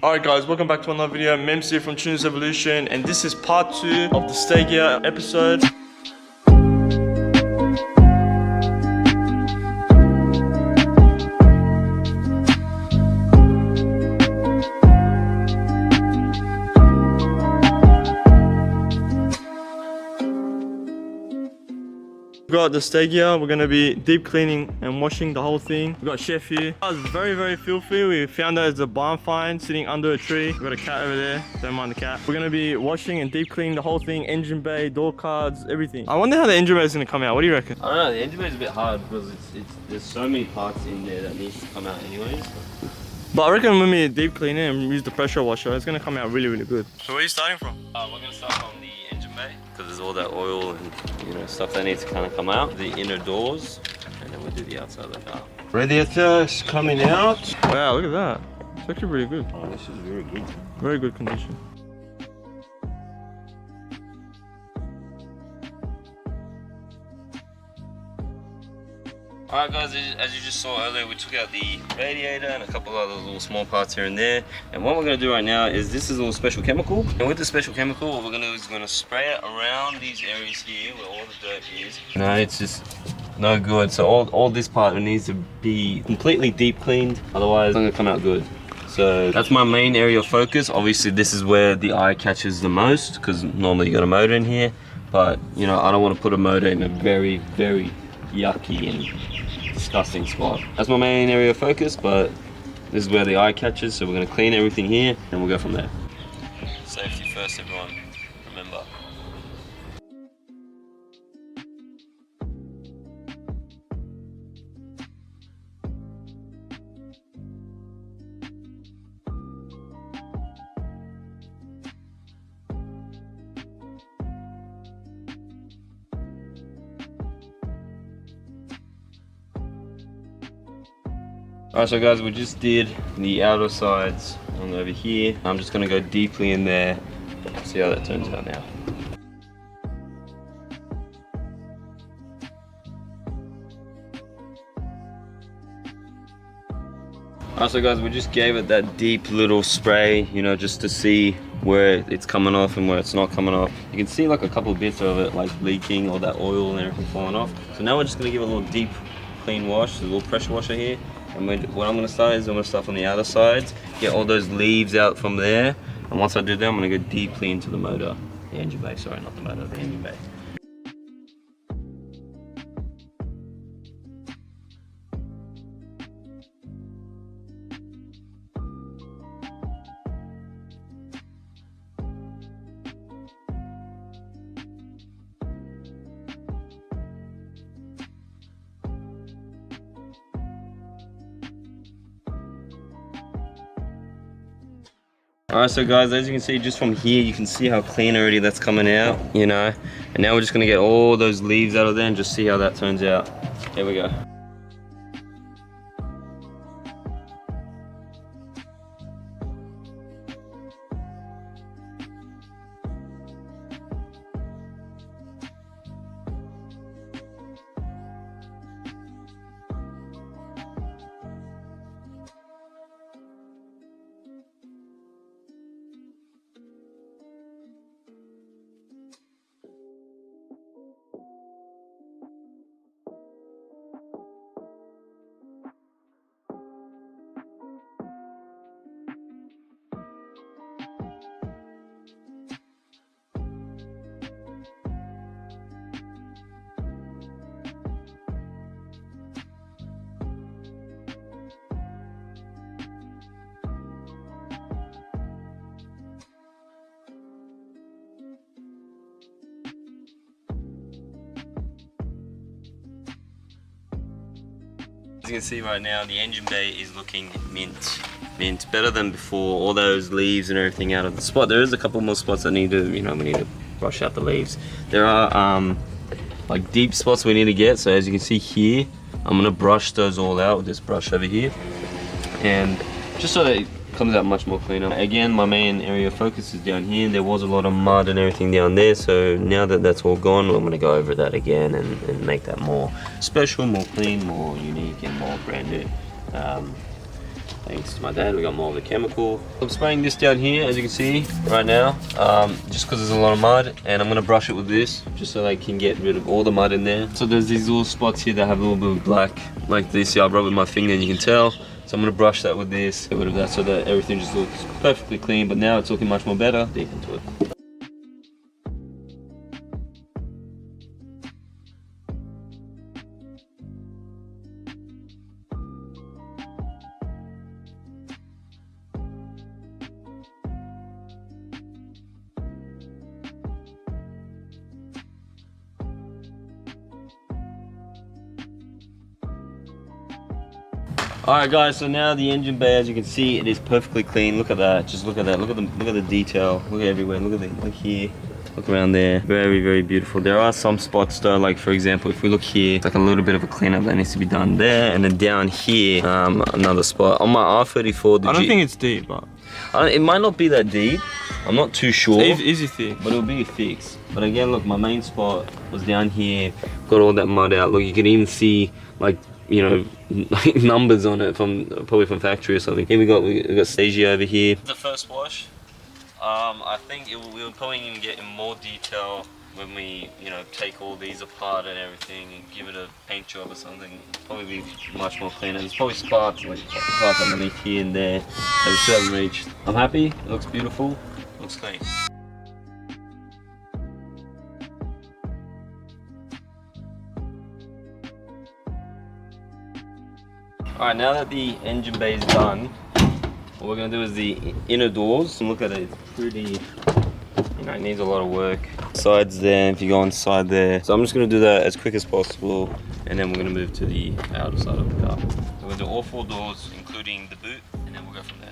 Alright guys, welcome back to another video. Mems here from Tunes Evolution, and this is part 2 of the Stagea episode. We got the Stagea. We're gonna be deep cleaning and washing the whole thing. We got Chef here. It was very filthy. We found out it's a barn find sitting under a tree. We got a cat over there. Don't mind the cat. We're gonna be washing and deep cleaning the whole thing. Engine bay, door cards, everything. I wonder how the engine bay is gonna come out. What do you reckon? I don't know. The engine bay is a bit hard because there's so many parts in there that needs to come out anyways. But I reckon when we deep clean it and use the pressure washer, it's gonna come out really good. So where are you starting from? We're gonna start from the engine bay because there's all that oil and stuff that needs to kind of come out. The inner doors, and then we'll do the outside of the car. Radiator is coming out. Wow, look at that. It's actually pretty good. Oh, this is very good. Very good condition. Alright guys, as you just saw earlier, we took out the radiator and a couple other little small parts here and there. And what we're going to do right now is this is a little special chemical. And with the special chemical, what we're going to do is we're going to spray it around these areas here where all the dirt is. No, it's just no good. So all this part needs to be completely deep cleaned, otherwise it's not going to come out good. So that's my main area of focus. Obviously this is where the eye catches the most because normally you got a motor in here. But I don't want to put a motor in a very yucky and disgusting spot. That's my main area of focus, but this is where the eye catches, so we're going to clean everything here and we'll go from there. Safety first, everyone, remember. Alright, so guys, we just did the outer sides on over here. I'm just going to go deeply in there, see how that turns out now. Alright, so guys, we just gave it that deep little spray, just to see where it's coming off and where it's not coming off. You can see like a couple bits of it like leaking or that oil and everything falling off. So now we're just going to give it a little deep clean wash, a little pressure washer here. And what I'm going to start is I'm going to start from the outer sides, get all those leaves out from there, and once I do that I'm going to go deeply into the motor, the engine bay, sorry, not the motor, the engine bay. Alright, so guys, as you can see, just from here, you can see how clean already that's coming out, and now we're just going to get all those leaves out of there and just see how that turns out. Here we go. As you can see right now, the engine bay is looking mint, better than before. All those leaves and everything out of the spot. There is a couple more spots that need to, we need to brush out the leaves. There are like deep spots we need to get. So as you can see here, I'm gonna brush those all out with this brush over here, and just so that it comes out much more cleaner. Again, my main area of focus is down here. There was a lot of mud and everything down there, so now that that's all gone, I'm going to go over that again and make that more special, more clean, more unique and more brand new. Thanks to my dad, we got more of the chemical. I'm spraying this down here, as you can see, right now, just because there's a lot of mud, and I'm gonna brush it with this, just so I can get rid of all the mud in there. So there's these little spots here that have a little bit of black, like this. Yeah, I rub with my finger and you can tell. So I'm gonna brush that with this, get rid of that so that everything just looks perfectly clean, but now it's looking much more better. Deep into it. Alright guys, so now the engine bay, as you can see, it is perfectly clean. Look at that, just look at that, look at the detail, look at everywhere, look here, look around there. Very, very beautiful. There are some spots though, like for example, if we look here, it's like a little bit of a cleanup that needs to be done there, and then down here, another spot. On my R34, I don't think it's deep, but it might not be that deep. I'm not too sure. it's easy thick. But it'll be a fix. But again, look, my main spot was down here, got all that mud out. Look, you can even see, like, you know, numbers on it probably from factory or something. Here we got Stagea over here. The first wash, I think we'll probably even get in more detail when we, you know, take all these apart and everything and give it a paint job or something. It'll probably be much more cleaner. There's probably spots underneath here and there that we still haven't reached. I'm happy. It looks beautiful. Looks clean. Alright, now that the engine bay is done, what we're going to do is the inner doors. And look at it, it's pretty, you know, it needs a lot of work. Sides there, if you go inside there. So I'm just going to do that as quick as possible, and then we're going to move to the outer side of the car. So we're going to do all 4 doors, including the boot, and then we'll go from there.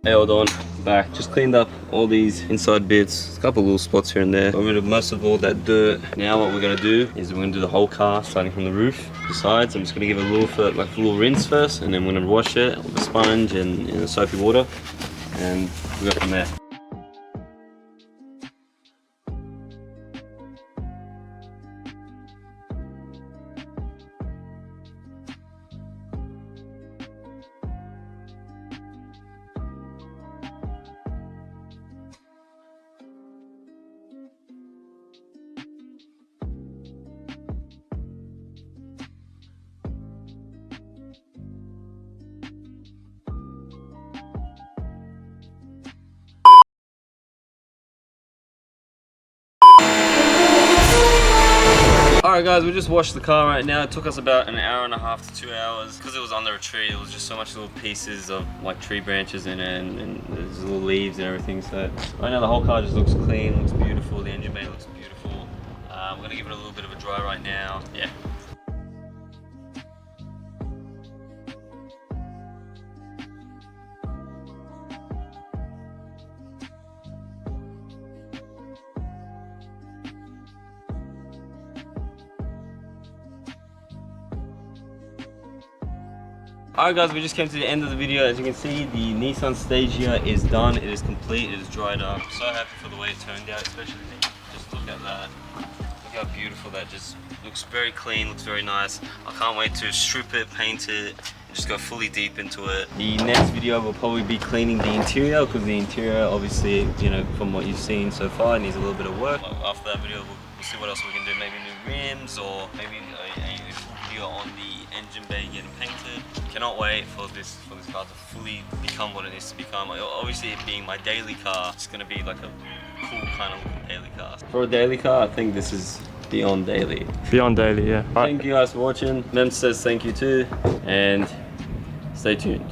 Hey, hold on, back. Just cleaned up all these inside bits, a couple little spots here and there. Got rid of most of all that dirt. Now what we're gonna do is we're gonna do the whole car, starting from the roof, the sides. I'm just gonna give it a little rinse first, and then we're gonna wash it with a sponge and in the soapy water, and we'll go from there. Alright guys, we just washed the car right now. It took us about an hour and a half to 2 hours. Because it was under a tree, it was just so much little pieces of like tree branches in it, and there's little leaves and everything. So right now the whole car just looks clean, looks beautiful. The engine bay looks beautiful. We're going to give it a little bit of a dry right now. Yeah. Alright guys, we just came to the end of the video. As you can see, the Nissan Stagea is done. It is complete. It is dried up. I'm so happy for the way it turned out, especially just look at that. Look how beautiful that just looks. Very clean, looks very nice. I can't wait to strip it, paint it, and just go fully deep into it. The next video will probably be cleaning the interior, because the interior, obviously, you know, from what you've seen so far, needs a little bit of work. After that video, we'll see what else we can do. Maybe new rims, or maybe a full video on the engine bay getting painted. Cannot wait for this car to fully become what it needs to become. Obviously, it being my daily car, it's gonna be like a cool kind of daily car. For a daily car, I think this is beyond daily. Beyond daily, yeah. Thank you guys for watching. Mem says thank you too, and stay tuned.